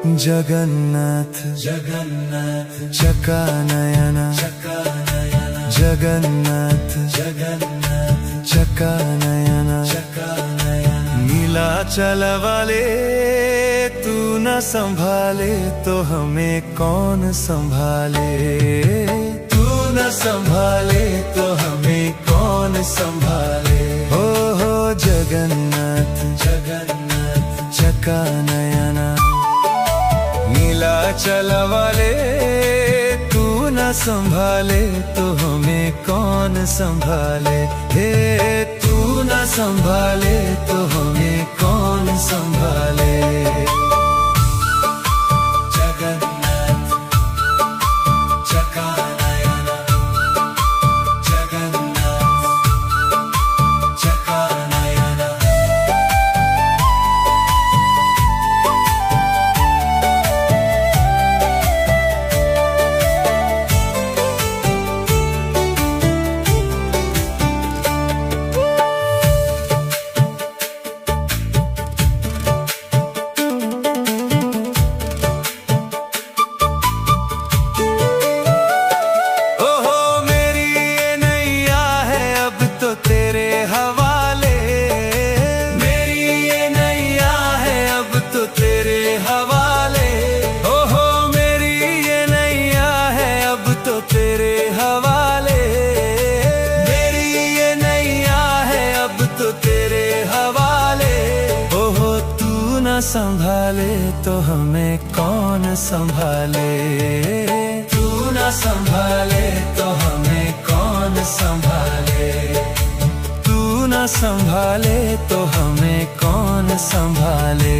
जगन्नाथ जगन्नाथ चकानयन चकानयन जगन्नाथ जगन्नाथ चकानयन चकानयन नीलाचल वाले तू न संभाले तो हमें कौन संभाले। तू न संभाले तो हमें कौन संभाले। हो जगन्नाथ जगन्नाथ चकानयन नीलाचल वाले तू न संभाले तो हमें कौन संभाले। हे तू न संभाले तो हमें कौन संभाले। जगन्नाथ चकानयन जगन्नाथ चकानयन संभाले तो हमें कौन संभाले। तू न संभाले तो हमें कौन संभाले। तू न संभाले तो हमें कौन संभाले।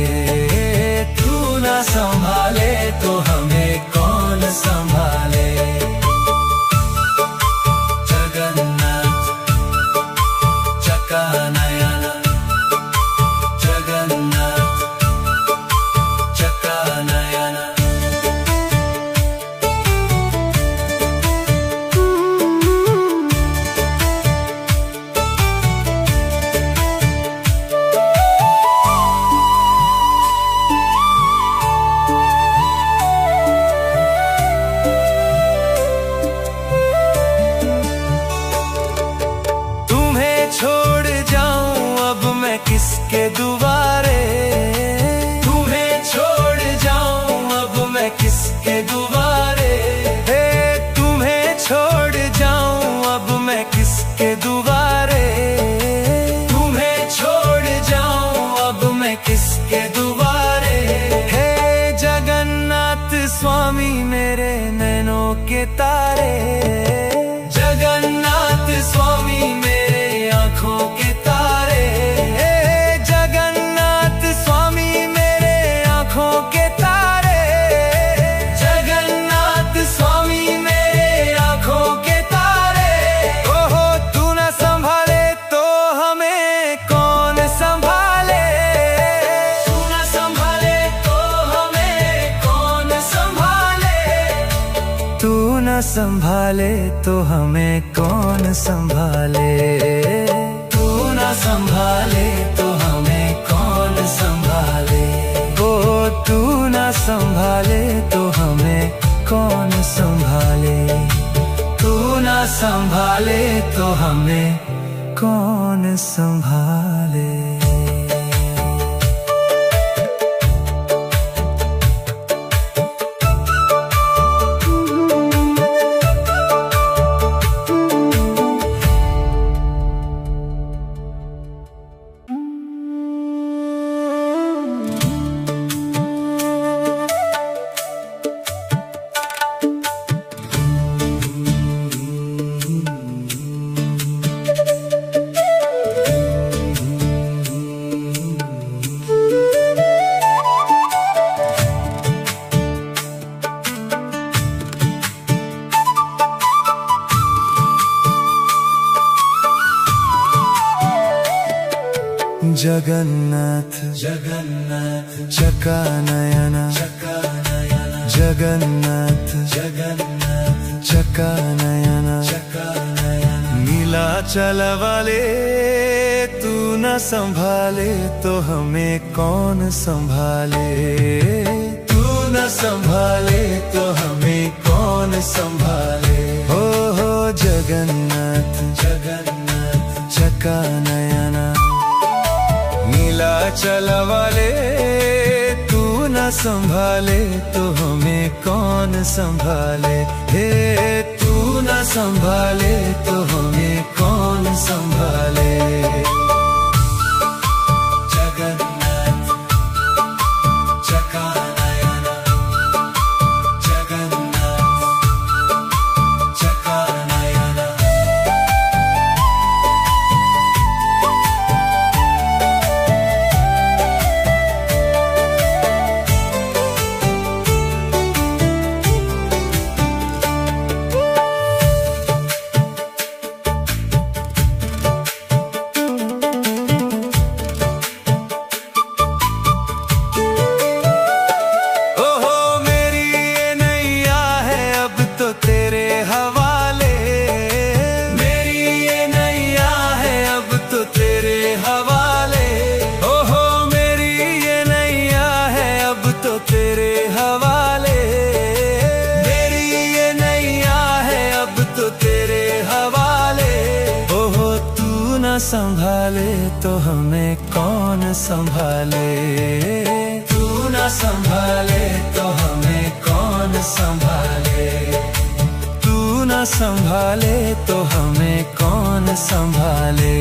तू न संभाले तो हमें कौन संभाले। जगन्नाथ चकानयन जगन्नाथ चकानयन तुम्हें छोड़ जाऊं अब मैं किसके दुआरे। तुम्हें छोड़ जाऊं अब मैं किसके दुआरे। हे तुम्हें छोड़ जाऊं अब मैं किसके दुआरे। तुम्हें छोड़ जाऊं अब मैं किसके दुआरे। हे जगन्नाथ स्वामी मेरे नैनों के तारे। जगन्नाथ स्वामी मेरे आँखों के तारे। जगन्नाथ स्वामी मेरे आँखों के तारे। जगन्नाथ स्वामी मेरे आँखों के तारे। ओहो तू न संभाले तो हमें कौन संभाले। तू न संभाले तो हमें कौन संभाले। तू न संभाले तो हमें कौन संभाले। तू न संभाले तो हमें कौन संभाले। ओ तू न संभाले तो हमें कौन संभाले। तू न संभाले तो हमें कौन संभाले। जगन्नाथ जगन्नाथ चकानयन चकानयन जगन्नाथ जगन्नाथ चकानयन चकानयन नीलाचल वाले तू न संभाले तो हमें कौन संभाले। तू संभाले तो हमें कौन संभाले। हो जगन्नाथ जगन्नाथ चका नयना, नीलाचल वाले तू न संभाले तो हमें कौन संभाले। हे तू न संभाले तो हमें कौन संभाले। जगन्नाथ चका नयना, जगन्नाथ चका नयना। संभाले तो हमें कौन संभाले। तू न संभाले तो हमें कौन संभाले। तू न संभाले तो हमें कौन संभाले।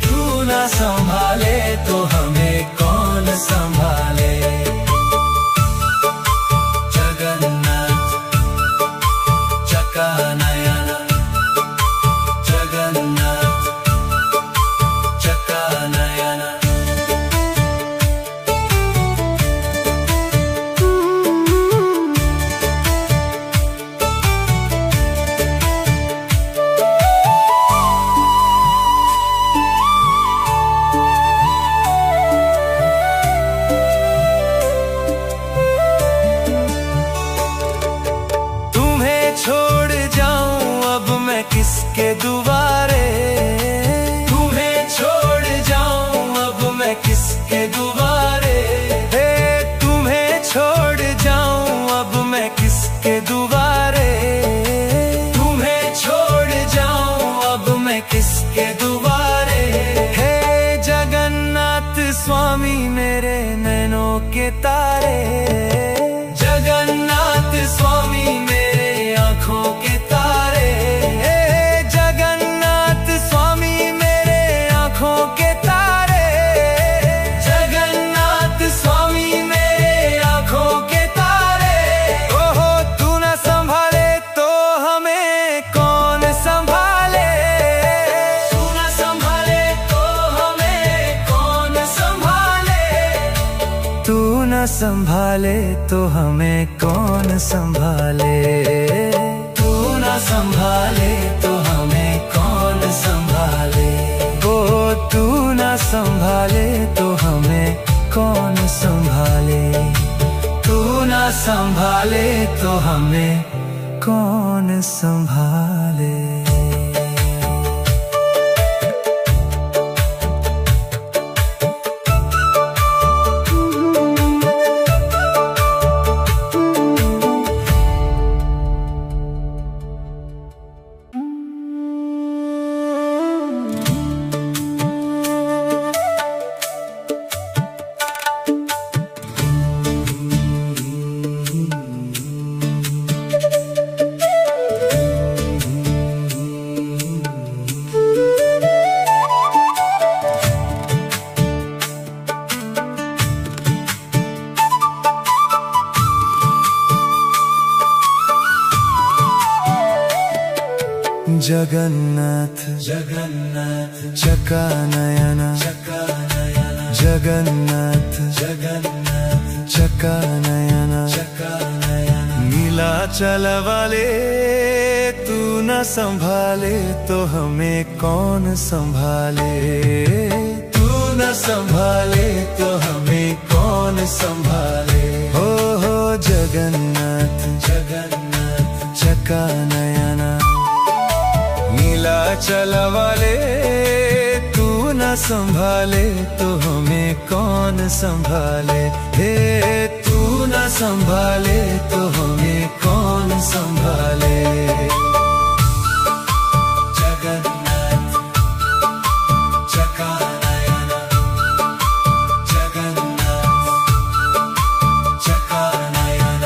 तू न संभाले तो हमें कौन संभाले। जगन्नाथ चका नयना, जगन्नाथ चका नयना। तुम्हें छोड़ जाऊं अब मैं किसके दुआरे। किसके दुआरे। हे तुम्हें छोड़ जाऊं अब मैं किसके दुआरे। तुम्हें छोड़ जाऊं अब मैं किसके दुआरे। हे जगन्नाथ स्वामी मेरे नैनों के तारे। जगन्नाथ स्वामी मेरे आँखों के तारे। हे जगन्नाथ स्वामी मेरे आँखों के संभाले तो हमें कौन संभाले। तू न संभाले तो हमें कौन संभाले। ओ तू न संभाले तो हमें कौन संभाले। तू न संभाले तो हमें कौन संभाले। जगन्नाथ जगन्नाथ चका नयना, जगन्नाथ जगन्नाथ चका नयना, नीलाचल वाले तू न संभाले तो हमें कौन संभाले। तू न संभाले तो हमें कौन संभाले। हो जगन्नाथ जगन्नाथ चका नयना, नीलाचल वाले तू न संभाले तो हमें कौन संभाले। हे तू न संभाले तो हमें कौन संभाले। जगन्नाथ चकानयन, जगन्नाथ चकानयन।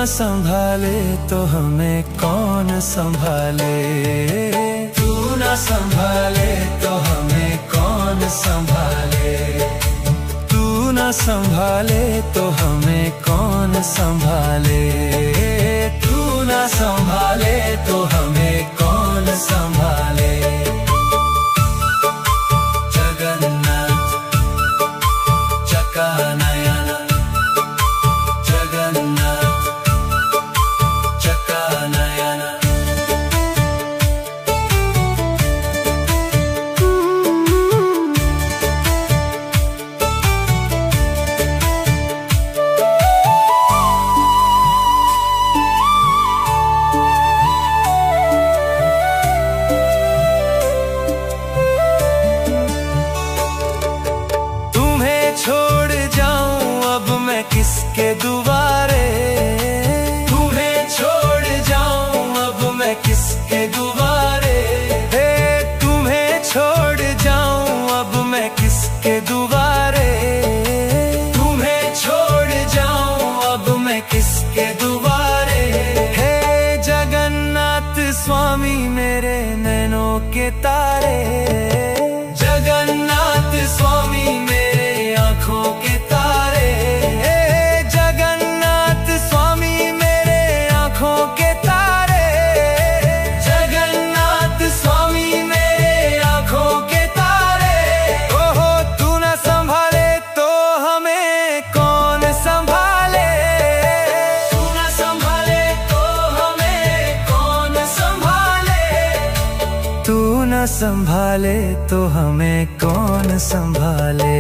संभाले तो हमें कौन संभाले। तू न संभाले तो हमें कौन संभाले। तू न संभाले तो हमें कौन संभाले। तू न संभाले तो हमें कौन संभाले। जगन्नाथ चकानयन, जगन्नाथ चकानयन। तुम्हें छोड़ जाऊं अब मैं किसके दुआरे। किसके दुआरे हे तुम्हें छोड़ जाऊं अब मैं किसके दुआरे। तुम्हें छोड़ जाऊं अब मैं किसके दुआरे। हे जगन्नाथ स्वामी मेरे नैनों के तारे। जगन्नाथ स्वामी मेरे आँखों के तारे। हे जगन्नाथ स्वामी मेरे आँखों के तारे। संभाले तो हमें कौन संभाले।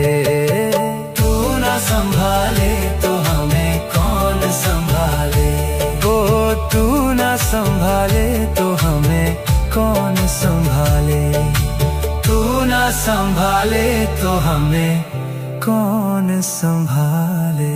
तू न संभाले तो हमें कौन संभाले। ओ तू न संभाले तो हमें कौन संभाले। तू न संभाले तो हमें कौन संभाले।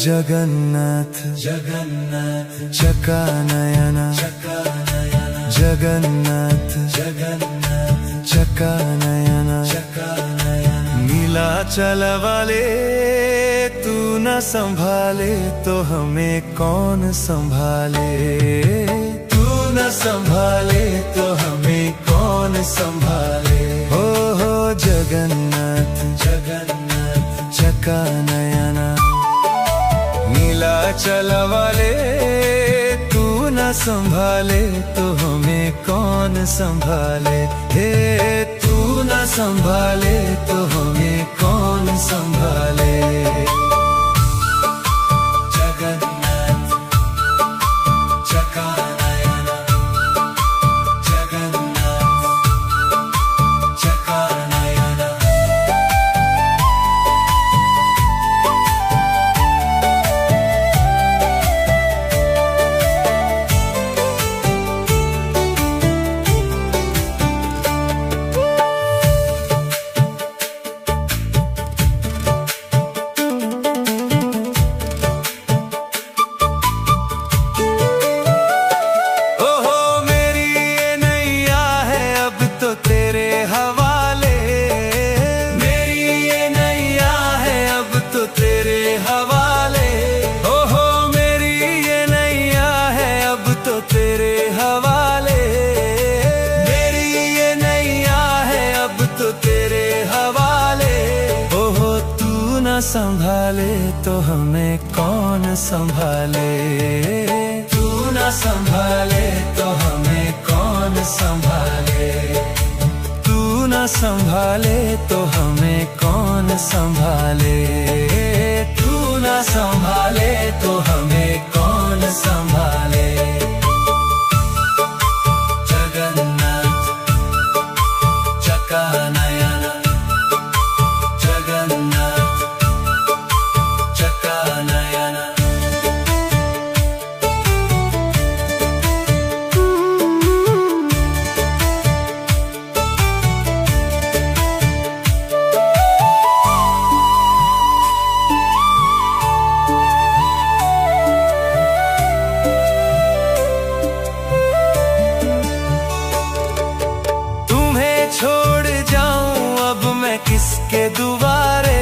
जगन्नाथ जगन्नाथ चकानयन, चकानयन जगन्नाथ जगन्नाथ चकानयन, चकानयन। नीलाचल वाले तू न संभाले तो हमें कौन संभाले। तू न संभाले तो हमें कौन संभाले। हो जगन्नाथ जगन्नाथ चकानयन। नीलाचल वाले तू न संभाले तो हमें कौन संभाले। हे तू न संभाले तो हमें कौन संभाले। जगन्नाथ चकानयन, जगन्नाथ चकानयन। संभाले तो हमें कौन संभाले, तू ना संभाले तो हमें कौन संभाले, तू ना संभाले तो हमें कौन संभाले, तू ना संभाले तो हमें कौन संभाले। जगन्नाथ चकानयन, जगन्नाथ चकानयन। छोड़ जाऊं अब मैं किसके दुआरे,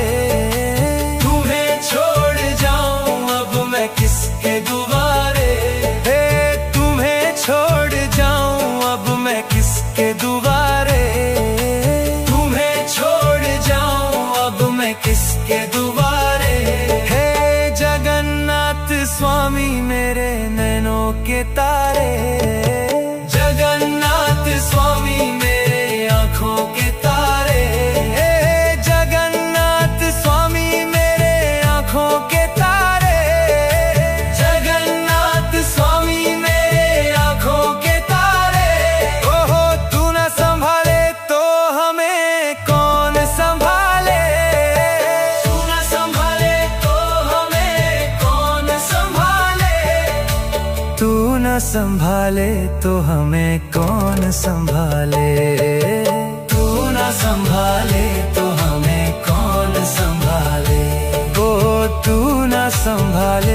तुम्हें छोड़ जाऊं अब मैं किसके दुआरे, हे तुम्हें छोड़ जाऊं अब मैं किसके दुआरे, तुम्हें छोड़ जाऊं अब मैं किसके दुआरे। हे जगन्नाथ स्वामी मेरे नैनों के तारे, जगन्नाथ स्वामी मेरे आँखों के तारे, जगन्नाथ स्वामी मेरे आँखों के तारे, जगन्नाथ स्वामी मेरे आँखों के तारे। ओहो तू ना संभाले तो हमें कौन संभाले, तू ना संभाले तो हमें कौन संभाले, तू ना संभाले तो हमें कौन संभाले, तू ना संभाले तो